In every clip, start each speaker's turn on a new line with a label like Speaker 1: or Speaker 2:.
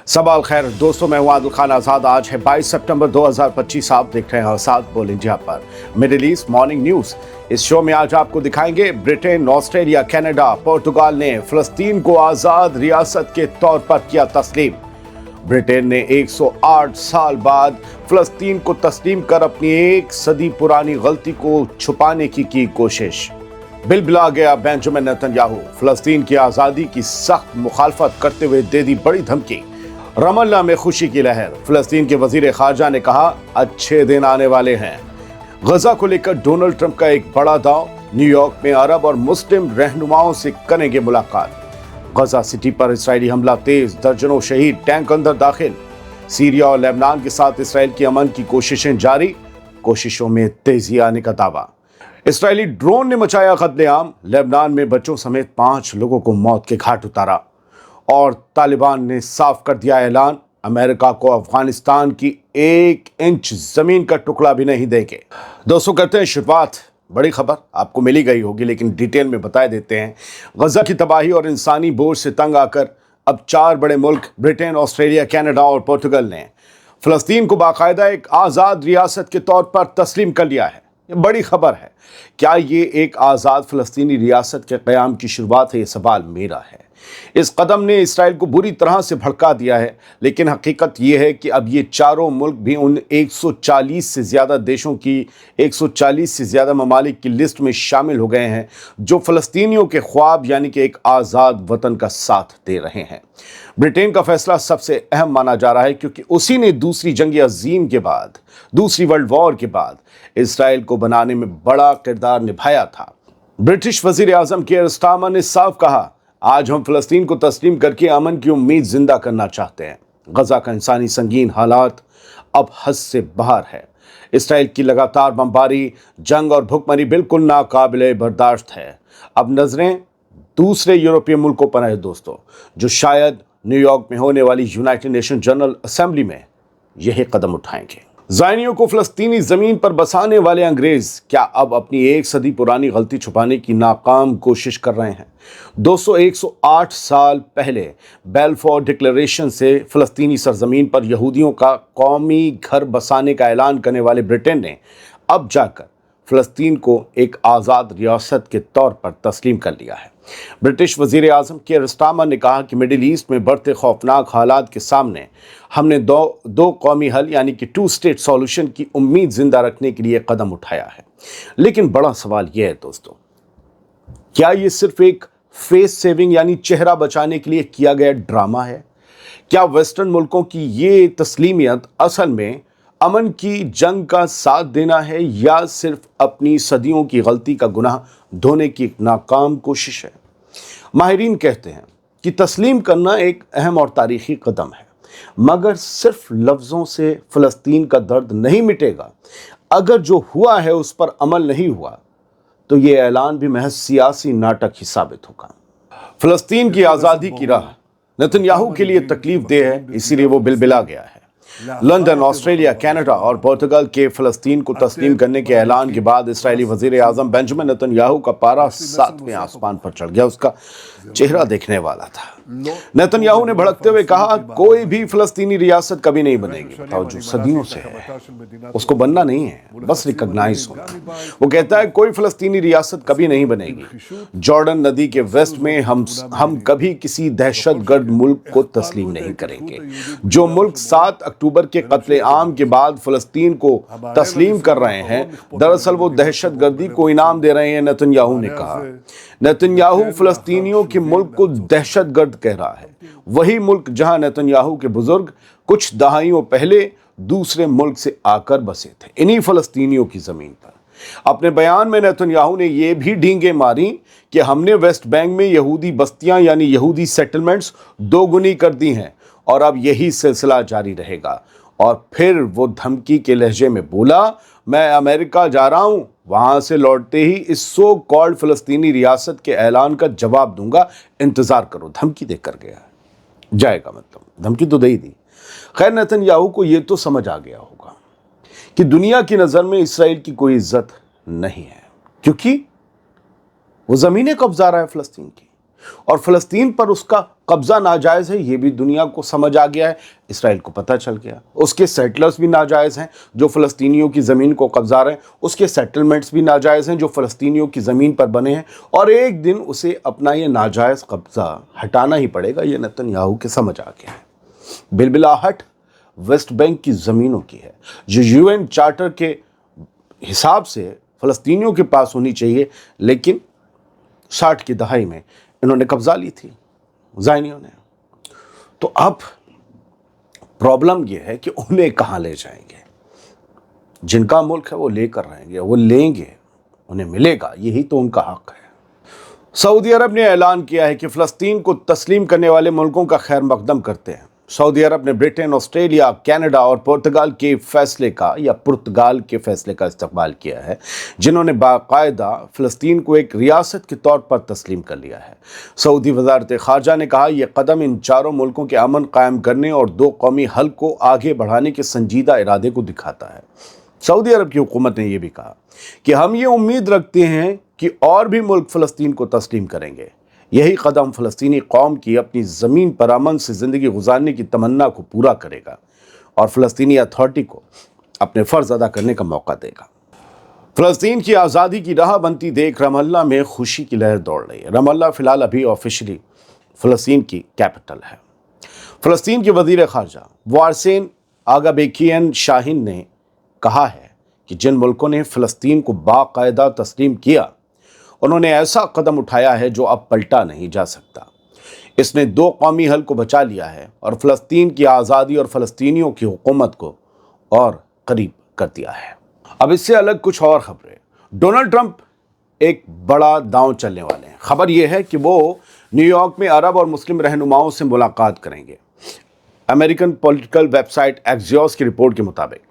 Speaker 1: सबाल खैर दोस्तों, मैं हूं आदिल खान आजाद। आज है 22 सितंबर 2025। आप देख रहे हैं आजाद बोल इंडिया पर मिडिल ईस्ट मॉर्निंग न्यूज। इस शो में आज आपको दिखाएंगे ब्रिटेन, ऑस्ट्रेलिया, कनाडा, पुर्तगाल ने फलस्तीन को आजाद रियासत के तौर पर किया तस्लीम। ब्रिटेन ने 108 साल बाद फलस्तीन को तस्लीम कर अपनी एक सदी पुरानी गलती को छुपाने की कोशिश। बिलबिला गया बेंजामिन नेतन्याहू, फलस्तीन की आजादी की सख्त मुखालफत करते हुए दे दी बड़ी धमकी। रमल्ला में खुशी की लहर, फलस्तीन के वजीर खारजा ने कहा अच्छे दिन आने वाले हैं। गजा को लेकर डोनाल्ड ट्रंप का एक बड़ा दांव, न्यूयॉर्क में अरब और मुस्लिम रहनुमाओं से करेंगे मुलाकात। गजा सिटी पर इसराइली हमला तेज, दर्जनों शहीद, टैंक अंदर दाखिल। सीरिया और लेबनान के साथ इसराइल की अमन की कोशिशें जारी, कोशिशों में तेजी आने का दावा। इसराइली ड्रोन ने मचाया कत्लेआम, लेबनान में बच्चों समेत 5 लोगों को मौत के घाट उतारा। और तालिबान ने साफ कर दिया ऐलान, अमेरिका को अफगानिस्तान की 1 इंच जमीन का टुकड़ा भी नहीं देंगे। दोस्तों, करते हैं शुरुआत। बड़ी खबर आपको मिली गई होगी, लेकिन डिटेल में बता देते हैं। गजा की तबाही और इंसानी बोझ से तंग आकर अब 4 बड़े मुल्क ब्रिटेन, ऑस्ट्रेलिया, कनाडा और पुर्तगाल ने फलस्तीन को बाकायदा एक आज़ाद रियासत के तौर पर तस्लीम कर लिया है। ये बड़ी खबर है। क्या ये एक आज़ाद फलस्तीनी रियासत के क़याम की शुरुआत है? ये सवाल मेरा है। इस कदम ने इसराइल को बुरी तरह से भड़का दिया है, लेकिन हकीकत ये है कि अब ये चारों मुल्क भी उन 140 से ज़्यादा देशों की 140 से ज़्यादा ममालिक की लिस्ट में शामिल हो गए हैं जो फ़लस्तीनियों के ख्वाब यानी कि एक आज़ाद वतन का साथ दे रहे हैं। ब्रिटेन का फैसला सबसे अहम माना जा रहा है, क्योंकि उसी ने दूसरी जंग अजीम के बाद, दूसरी वर्ल्ड वॉर के बाद इसराइल को बनाने में बड़ा किरदार निभाया था। ब्रिटिश वज़ीर आज़म कीर स्टारमर ने साफ कहा, आज हम फलस्तीन को तस्लीम करके अमन की उम्मीद जिंदा करना चाहते हैं। गजा का इंसानी संगीन हालात अब हद से बाहर है। इसराइल की लगातार बमबारी, जंग और भुखमरी बिल्कुल नाकाबिले बर्दाश्त है। अब नजरें दूसरे यूरोपीय मुल्कों पर है दोस्तों, जो शायद न्यूयॉर्क में होने वाली यूनाइटेड नेशन जनरल असेंबली में यही कदम उठाएंगे। ज़ायनियों को फ़लस्तीनी ज़मीन पर बसाने वाले अंग्रेज़ क्या अब अपनी 1 सदी पुरानी गलती छुपाने की नाकाम कोशिश कर रहे हैं? दोस्तों, 108 साल पहले बेलफोर डिक्लेरेशन से फ़लस्तीनी सरज़मीन पर यहूदियों का कौमी घर बसाने का ऐलान करने वाले ब्रिटेन ने अब जाकर फ़लस्तीन को एक आज़ाद रियासत के तौर पर तस्लीम कर लिया है। ब्रिटिश वज़ीर आज़म कीर स्टारमर ने कहा कि मिडिल ईस्ट में बढ़ते खौफनाक हालात के सामने हमने दो कौमी हल यानी कि 2 स्टेट सॉल्यूशन की उम्मीद जिंदा रखने के लिए कदम उठाया है। लेकिन बड़ा सवाल यह है दोस्तों, क्या ये सिर्फ एक फेस सेविंग यानी चेहरा बचाने के लिए किया गया ड्रामा है? क्या वेस्टर्न मुल्कों की ये तस्लीमियत असल में अमन की जंग का साथ देना है, या सिर्फ अपनी सदियों की गलती का गुनाह धोने की एक नाकाम कोशिश है? माहिरीन कहते हैं कि तस्लीम करना एक अहम और तारीखी कदम है, मगर सिर्फ लफ्ज़ों से फ़लस्तीन का दर्द नहीं मिटेगा। अगर जो हुआ है उस पर अमल नहीं हुआ तो ये ऐलान भी महज सियासी नाटक ही साबित होगा। फ़लस्तीन की आज़ादी की राह नेतन्याहू के लिए तकलीफ देह है, इसीलिए वो बिलबिला गया है। लंदन, ऑस्ट्रेलिया, कनाडा और पुर्तगाल के फ़लस्तीन को तस्लीम करने के ऐलान के बाद इसराइली वज़ीर आज़म बेंजामिन नेतन्याहू का पारा 7वें आसमान पर चढ़ गया। उसका चेहरा देखने वाला था। नेतन्याहू ने भड़कते हुए कहा, कोई भी फ़लस्तीनी रियासत कभी नहीं बनेगी। बताओ, जो सदियों से है उसको बनना नहीं है, बस रिकॉग्नाइज होना। वो कहता है कोई फ़लस्तीनी रियासत कभी नहीं बनेगी। जॉर्डन नदी के वेस्ट में हम कभी किसी दहशतगर्द मुल्क को तस्लीम नहीं करेंगे। जो मुल्क 7 अक्टूबर के कत्लेआम के बाद फ़लस्तीन को तस्लीम कर रहे हैं, दरअसल वो दहशतगर्दी को इनाम दे रहे हैं, नेतन्याहू ने कहा। नेतन्याहू फ़लस्तीनियों के मुल्क को दहशतगर्द कह रहा है, वही मुल्क जहां नेतन्याहू के बुजुर्ग कुछ दहाइयों पहले दूसरे मुल्क से आकर बसे थे, इन्हीं फ़लस्तीनियों की ज़मीन पर। अपने बयान में नेतन्याहू ने यह भी ढींगे मारी कि हमने वेस्ट बैंक में यहूदी बस्तियां यानी यहूदी सेटलमेंट्स 2 गुनी कर दी हैं और अब यही सिलसिला जारी रहेगा। और फिर वो धमकी के लहजे में बोला, मैं अमेरिका जा रहा हूं, वहां से लौटते ही इस सो कॉल्ड फ़लस्तीनी रियासत के ऐलान का जवाब दूंगा, इंतजार करो। धमकी देकर गया जाएगा, मतलब धमकी तो दे ही दी। खैर, नेतन्याहू को ये तो समझ आ गया होगा कि दुनिया की नज़र में इसराइल की कोई इज्जत नहीं है, क्योंकि वो ज़मीनें कब्जा रहा है फ़लस्तीन की, और फ़लस्तीन पर उसका कब्जा नाजायज़ है, ये भी दुनिया को समझ आ गया है, इसराइल को पता चल गया। उसके सेटलर्स भी नाजायज़ हैं जो फ़लस्तीनियों की ज़मीन को कब्जा रहे हैं, उसके सेटलमेंट्स भी नाजायज़ हैं जो फ़लस्तीनियों की ज़मीन पर बने हैं, और एक दिन उसे अपना ये नाजायज़ कब्जा हटाना ही पड़ेगा, ये नेतन्याहू के समझ आ गया है। बिलबिलाहट वेस्ट बैंक की ज़मीनों की है जो यूएन चार्टर के हिसाब से फ़लस्तीनियों के पास होनी चाहिए, लेकिन 60 की दहाई में इन्होंने कब्जा ली थी ज़ायनियों ने। तो अब प्रॉब्लम यह है कि उन्हें कहाँ ले जाएंगे। जिनका मुल्क है वो लेकर रहेंगे, वो लेंगे, उन्हें मिलेगा, यही तो उनका हक है। सऊदी अरब ने ऐलान किया है कि फ़लस्तीन को तस्लीम करने वाले मुल्कों का खैर मकदम करते हैं। सऊदी अरब ने ब्रिटेन, ऑस्ट्रेलिया, कनाडा और पुर्तगाल के फैसले का इस्तकबाल किया है, जिन्होंने बाकायदा फ़लस्तीन को एक रियासत के तौर पर तस्लीम कर लिया है। सऊदी वज़ारत ख़ारजा ने कहा, यह कदम इन चारों मुल्कों के अमन कायम करने और दो कौमी हल को आगे बढ़ाने के संजीदा इरादे को दिखाता है। सऊदी अरब की हुकूमत ने यह भी कहा कि हम ये उम्मीद रखते हैं कि और भी मुल्क फ़लस्तीन को तस्लीम करेंगे। यही कदम फ़लस्तीनी कौम की अपनी ज़मीन पर अमन से ज़िंदगी गुजारने की तमन्ना को पूरा करेगा और फ़लस्तीनी अथॉरिटी को अपने फ़र्ज़ अदा करने का मौका देगा। फ़लस्तीन की आज़ादी की राह बनती देख रमल्ला में खुशी की लहर दौड़ रही है। रमल्ला फ़िलहाल अभी ऑफिशियली फ़लस्तीन की कैपिटल है। फ़लस्तीन के वज़ीर ख़ारजा वारसेन आगाबेकियन शाहीन ने कहा है कि जिन मुल्कों ने फ़लस्तीन को बाकायदा तस्लीम किया, उन्होंने ऐसा कदम उठाया है जो अब पलटा नहीं जा सकता। इसने दो कौमी हल को बचा लिया है और फ़लस्तीन की आज़ादी और फ़लस्तीनियों की हुकूमत को और करीब कर दिया है। अब इससे अलग कुछ और खबरें। डोनाल्ड ट्रंप एक बड़ा दांव चलने वाले हैं। खबर यह है कि वो न्यूयॉर्क में अरब और मुस्लिम रहनुमाओं से मुलाकात करेंगे। अमेरिकन पॉलिटिकल वेबसाइट एक्सियोस की रिपोर्ट के मुताबिक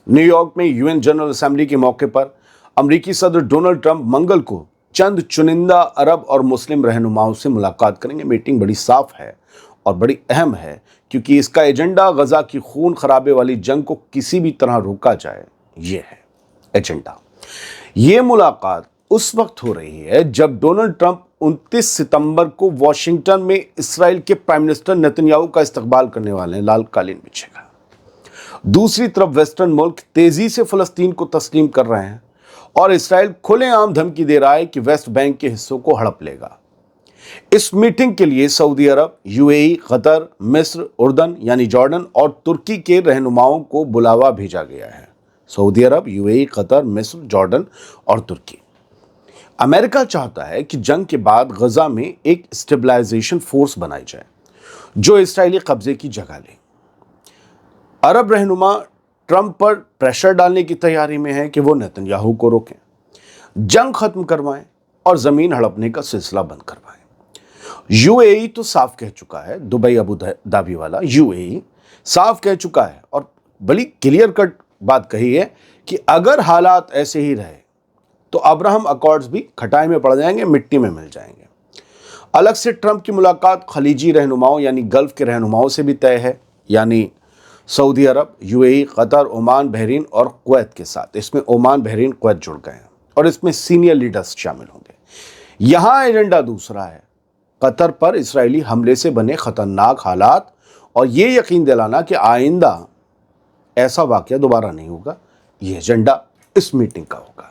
Speaker 1: न्यूयॉर्क में यूएन जनरल असेंबली के मौके पर अमेरिकी सदर डोनाल्ड ट्रंप मंगल को चंद चुनिंदा अरब और मुस्लिम रहनुमाओं से मुलाकात करेंगे। मीटिंग बड़ी साफ है और बड़ी अहम है क्योंकि इसका एजेंडा गजा की खून खराबे वाली जंग को किसी भी तरह रोका जाए, ये है एजेंडा। ये मुलाकात उस वक्त हो रही है जब डोनाल्ड ट्रंप 29 सितंबर को वॉशिंगटन में इसराइल के प्राइम मिनिस्टर नेतन्याहू का इस्तकबाल करने वाले हैं। लाल कालीन बिछेगा। दूसरी तरफ वेस्टर्न मुल्क तेजी से फ़लस्तीन को तस्लीम कर रहे हैं और इसराइल खुलेआम धमकी दे रहा है कि वेस्ट बैंक के हिस्सों को हड़प लेगा। इस मीटिंग के लिए सऊदी अरब, यूएई, कतर, मिस्र, उर्दन यानी जॉर्डन और तुर्की के रहनुमाओं को बुलावा भेजा गया है। सऊदी अरब, यूएई, कतर, मिस्र, जॉर्डन और तुर्की। अमेरिका चाहता है कि जंग के बाद गजा में एक स्टेबलाइजेशन फोर्स बनाई जाए जो इसराइली कब्जे की जगह ले। अरब रहनुमा ट्रंप पर प्रेशर डालने की तैयारी में है कि वो नेतन्याहू को रोकें, जंग खत्म करवाएं और ज़मीन हड़पने का सिलसिला बंद करवाएं। यूएई तो साफ कह चुका है, दुबई अबू धाबी वाला यूएई साफ कह चुका है और बड़ी क्लियर कट बात कही है कि अगर हालात ऐसे ही रहे तो अब्राहम अकॉर्ड्स भी खटाई में पड़ जाएंगे, मिट्टी में मिल जाएंगे। अलग से ट्रंप की मुलाकात खलीजी रहनुमाओं यानी गल्फ के रहनुमाओं से भी तय है, यानी सऊदी अरब, यूएई, कतर, ओमान, बहरीन और कुवैत के साथ। इसमें ओमान, बहरीन, कुवैत जुड़ गए हैं और इसमें सीनियर लीडर्स शामिल होंगे। यहाँ एजेंडा दूसरा है, कतर पर इसराइली हमले से बने खतरनाक हालात और ये यकीन दिलाना कि आइंदा ऐसा वाक़या दोबारा नहीं होगा। ये एजेंडा इस मीटिंग का होगा।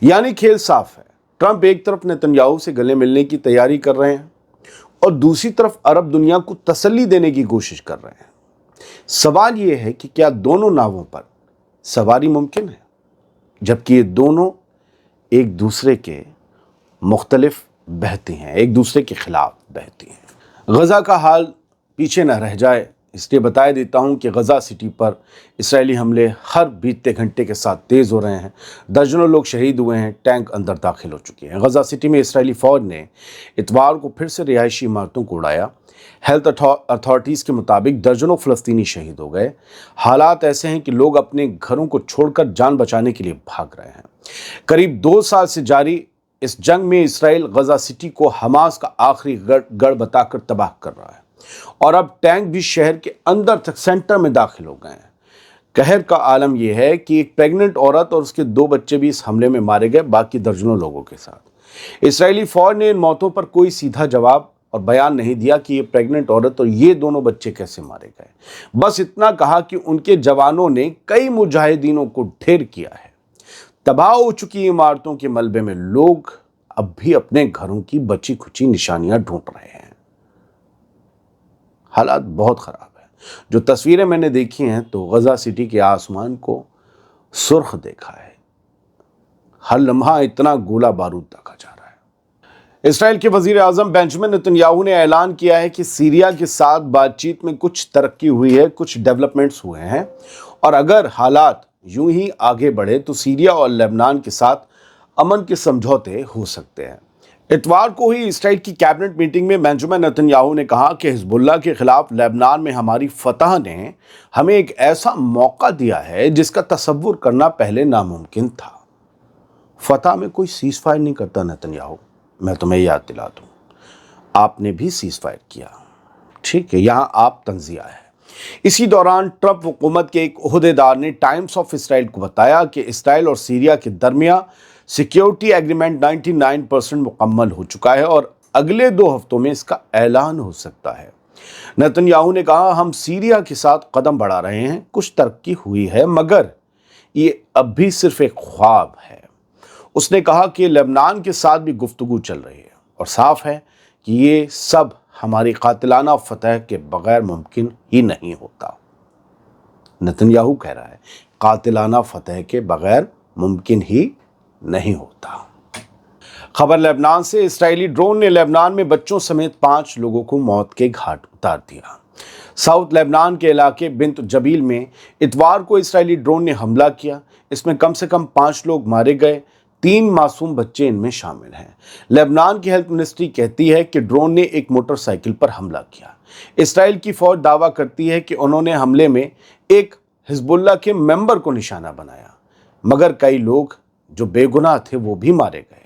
Speaker 1: यानी खेल साफ है। ट्रंप एक तरफ नेतन्याहू से गले मिलने की तैयारी कर रहे हैं और दूसरी तरफ अरब दुनिया को तसल्ली देने की कोशिश कर रहे हैं। सवाल यह है कि क्या दोनों नावों पर सवारी मुमकिन है, जबकि ये दोनों एक दूसरे के मुख्तलिफ बहती हैं, एक दूसरे के खिलाफ बहती हैं। गजा का हाल पीछे न रह जाए इसलिए बता देता हूं कि गजा सिटी पर इसराइली हमले हर बीतते घंटे के साथ तेज़ हो रहे हैं। दर्जनों लोग शहीद हुए हैं, टैंक अंदर दाखिल हो चुके हैं। गजा सिटी में इसराइली फ़ौज ने इतवार को फिर से रिहायशी इमारतों को उड़ाया। हेल्थ अथॉरिटीज़ के मुताबिक दर्जनों फ़लस्तीनी शहीद हो गए। हालात ऐसे हैं कि लोग अपने घरों को छोड़कर जान बचाने के लिए भाग रहे हैं। करीब 2 साल से जारी इस जंग में इसराइल गजा सिटी को हमास का आखिरी गढ़ बताकर तबाह कर रहा है और अब टैंक भी शहर के अंदर तक सेंटर में दाखिल हो गए हैं। कहर का आलम यह है कि एक प्रेग्नेंट औरत और उसके 2 बच्चे भी इस हमले में मारे गए, बाकी दर्जनों लोगों के साथ। इसराइली फ़ौज ने इन मौतों पर कोई सीधा जवाब और बयान नहीं दिया कि ये प्रेग्नेंट औरत और ये दोनों बच्चे कैसे मारे गए। बस इतना कहा कि उनके जवानों ने कई मुजाहिदीनों को ढेर किया है। तबाह हो चुकी इमारतों के मलबे में लोग अब भी अपने घरों की बची खुची निशानियां ढूंढ रहे हैं। हालात बहुत खराब है। जो तस्वीरें मैंने देखी हैं तो गजा सिटी के आसमान को सुर्ख देखा है। हर लम्हा इतना गोला बारूद देखा जा रहा है। इसराइल के वजीर आजम बेंजामिन नेतन्याहू ने ऐलान किया है कि सीरिया के साथ बातचीत में कुछ तरक्की हुई है, कुछ डेवलपमेंट्स हुए हैं, और अगर हालात यूं ही आगे बढ़े तो सीरिया और लेबनान के साथ अमन के समझौते हो सकते हैं। इतवार को ही इसराइल की कैबिनेट मीटिंग में बेंजामिन नेतन्याहू ने कहा कि हिजबुल्लाह के खिलाफ लेबनान में हमारी फतह ने हमें एक ऐसा मौका दिया है जिसका तसव्वुर करना पहले नामुमकिन था। फतह में कोई सीज फायर नहीं करता नेतन्याहू, मैं तुम्हें याद दिला दूं, आपने भी सीज फायर किया, ठीक है, यहां आप तंजिया है। इसी दौरान ट्रंप हुकूमत के एक ओहदेदार ने टाइम्स ऑफ इसराइल को बताया कि इसराइल और सीरिया के दरमियान सिक्योरिटी एग्रीमेंट 99% मुकम्मल हो चुका है और अगले 2 हफ्तों में इसका ऐलान हो सकता है। नेतन्याहू ने कहा, हम सीरिया के साथ कदम बढ़ा रहे हैं, कुछ तरक्की हुई है मगर ये अब भी सिर्फ एक ख्वाब है। उसने कहा कि लेबनान के साथ भी गुफ्तगू चल रही है और साफ है कि ये सब हमारी कातिलाना फतह के बगैर मुमकिन ही नहीं होता। नेतन्याहू कह रहा है कातिलाना फतह के बगैर मुमकिन ही नहीं होता। खबर लेबनान से, इस्राएली ड्रोन ने लेबनान में बच्चों समेत 5 लोगों को मौत के घाट उतार दिया। साउथ लेबनान के इलाके बिंत जबील में इतवार को इस्राएली ड्रोन ने हमला किया। इसमें कम से कम 5 लोग मारे गए, 3 मासूम बच्चे इनमें शामिल हैं। लेबनान की हेल्थ मिनिस्ट्री कहती है कि ड्रोन ने एक मोटरसाइकिल पर हमला किया। इसराइल की फौज दावा करती है कि उन्होंने हमले में एक हिजबुल्लाह के मेंबर को निशाना बनाया, मगर कई लोग जो बेगुनाह थे वो भी मारे गए।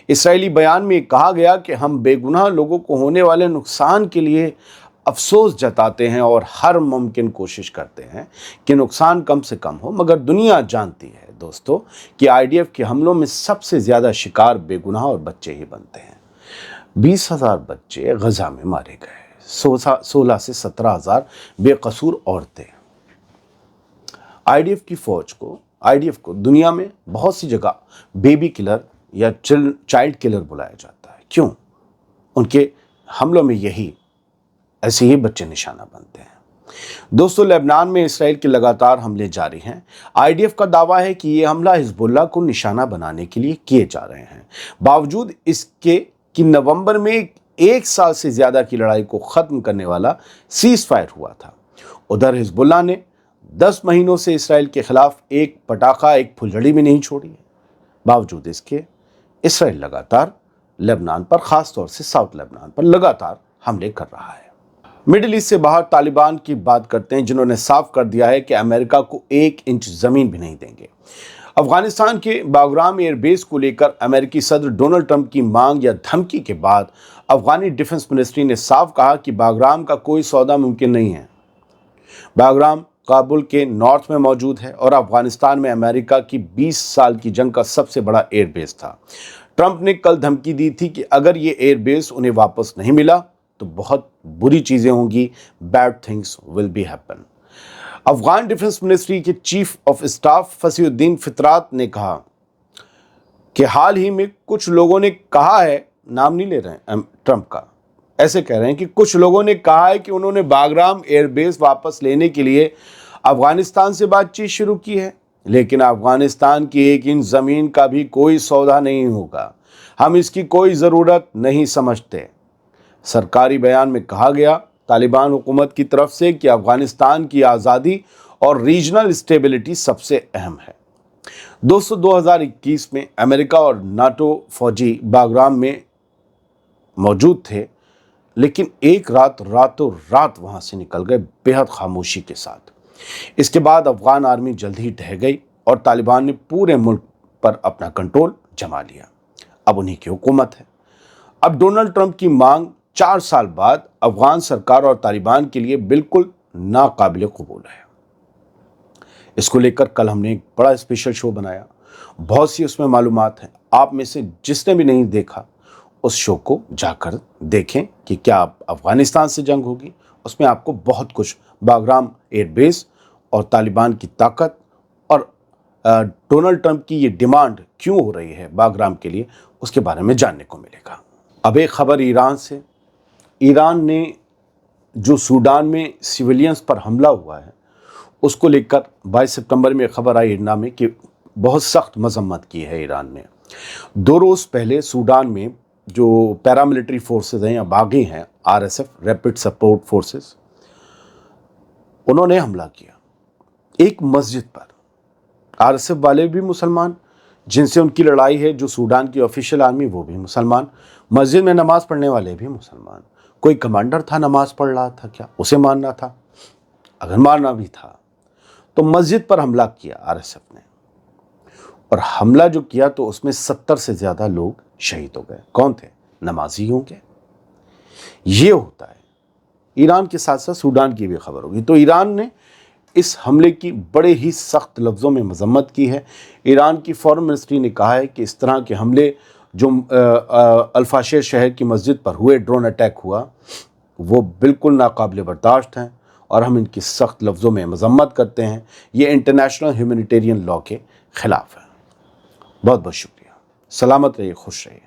Speaker 1: इसराइली बयान में कहा गया कि हम बेगुनाह लोगों को होने वाले नुकसान के लिए अफसोस जताते हैं और हर मुमकिन कोशिश करते हैं कि नुकसान कम से कम हो, मगर दुनिया जानती है दोस्तों कि IDF के हमलों में सबसे ज़्यादा शिकार बेगुनाह और बच्चे ही बनते हैं। 20,000 बच्चे गजा में मारे गए, 16 से 17,000 बेकसूर औरतें। IDF को दुनिया में बहुत सी जगह बेबी किलर या चाइल्ड किलर बुलाया जाता है। क्यों? उनके हमलों में ऐसे ही बच्चे निशाना बनते हैं। दोस्तों, लेबनान में इसराइल के लगातार हमले जारी हैं। IDF का दावा है कि ये हमला हिजबुल्लाह को निशाना बनाने के लिए किए जा रहे हैं, बावजूद इसके कि नवंबर में 1 साल से ज़्यादा की लड़ाई को ख़त्म करने वाला सीज फायर हुआ था। उधर हिजबुल्लाह ने 10 महीनों से इसराइल के खिलाफ एक पटाखा, एक फुलझड़ी भी नहीं छोड़ी है। बावजूद इसके इसराइल लगातार लेबनान पर, ख़ास तौर से साउथ लेबनान पर लगातार हमले कर रहा है। मिडिल ईस्ट से बाहर तालिबान की बात करते हैं, जिन्होंने साफ कर दिया है कि अमेरिका को 1 इंच ज़मीन भी नहीं देंगे। अफगानिस्तान के बागराम एयरबेस को लेकर अमेरिकी सदर डोनाल्ड ट्रंप की मांग या धमकी के बाद अफगानी डिफेंस मिनिस्ट्री ने साफ कहा कि बागराम का कोई सौदा मुमकिन नहीं है। बागराम काबुल के नॉर्थ में मौजूद है और अफगानिस्तान में अमेरिका की 20 साल की जंग का सबसे बड़ा एयरबेस था। ट्रंप ने कल धमकी दी थी कि अगर ये एयरबेस उन्हें वापस नहीं मिला तो बहुत बुरी चीज़ें होंगी, bad things will be happen. Afghan defence ministry के चीफ ऑफ स्टाफ फसीउद्दीन फितरात ने कहा कि हाल ही में कुछ लोगों ने कहा है, नाम नहीं ले रहे हैं ट्रंप का, ऐसे कह रहे हैं कि कुछ लोगों ने कहा है कि उन्होंने बागराम एयरबेस वापस लेने के लिए अफगानिस्तान से बातचीत शुरू की है, लेकिन अफगानिस्तान की 1 इंच ज़मीन का भी कोई सौदा नहीं होगा। हम इसकी कोई ज़रूरत नहीं समझते। सरकारी बयान में कहा गया तालिबान हुकूमत की तरफ से कि अफगानिस्तान की आज़ादी और रीजनल स्टेबिलिटी सबसे अहम है। दोस्तों, 2021 में अमेरिका और नाटो फौजी बागराम में मौजूद थे, लेकिन एक रात रातों रात वहाँ से निकल गए बेहद खामोशी के साथ। इसके बाद अफगान आर्मी जल्द ही ढह गई और तालिबान ने पूरे मुल्क पर अपना कंट्रोल जमा लिया। अब उन्हीं की हुकूमत है। अब डोनाल्ड ट्रंप की मांग 4 साल बाद अफगान सरकार और तालिबान के लिए बिल्कुल नाकाबिल कबूल है। इसको लेकर कल हमने एक बड़ा स्पेशल शो बनाया, बहुत सी उसमें मालूमात हैं। आप में से जिसने भी नहीं देखा उस शो को जाकर देखें कि क्या अफ़गानिस्तान से जंग होगी। उसमें आपको बहुत कुछ बागराम एयरबेस और तालिबान की ताकत और डोनाल्ड ट्रंप की ये डिमांड क्यों हो रही है बागराम के लिए, उसके बारे में जानने को मिलेगा। अब एक खबर ईरान से। ईरान ने जो सूडान में सिविलियंस पर हमला हुआ है उसको लेकर 22 सितंबर में खबर आई इरना में कि बहुत सख्त मजम्मत की है ईरान ने। 2 रोज़ पहले सूडान में जो पैरामिलिट्री फोर्सेस हैं या बागी हैं, RSF रैपिड सपोर्ट फोर्सेस, उन्होंने हमला किया एक मस्जिद पर। RSF वाले भी मुसलमान जिनसे उनकी लड़ाई है, जो सूडान की ऑफिशियल आर्मी वो भी मुसलमान, मस्जिद में नमाज पढ़ने वाले भी मुसलमान। कोई कमांडर था नमाज पढ़ रहा था क्या, उसे मारना था? अगर मारना भी था तो मस्जिद पर हमला किया RSF ने, और हमला जो किया तो उसमें 70 से ज़्यादा लोग शहीद हो गए। कौन थे? नमाजी होंगे। ये होता है। ईरान के साथ साथ सूडान की भी खबर होगी। तो ईरान ने इस हमले की बड़े ही सख्त लफ्ज़ों में मजम्मत की है। ईरान की फॉरेन मिनिस्ट्री ने कहा है कि इस तरह के हमले जो अल्फाशेर शहर की मस्जिद पर हुए, ड्रोन अटैक हुआ, वो बिल्कुल नाकाबिल बर्दाश्त हैं और हम इनकी सख्त लफ्ज़ों में मजम्मत करते हैं। ये इंटरनेशनल ह्यूमैनिटेरियन लॉ के ख़िलाफ़ है। बहुत बहुत शुक्रिया। सलामत रहिए, खुश रहिए।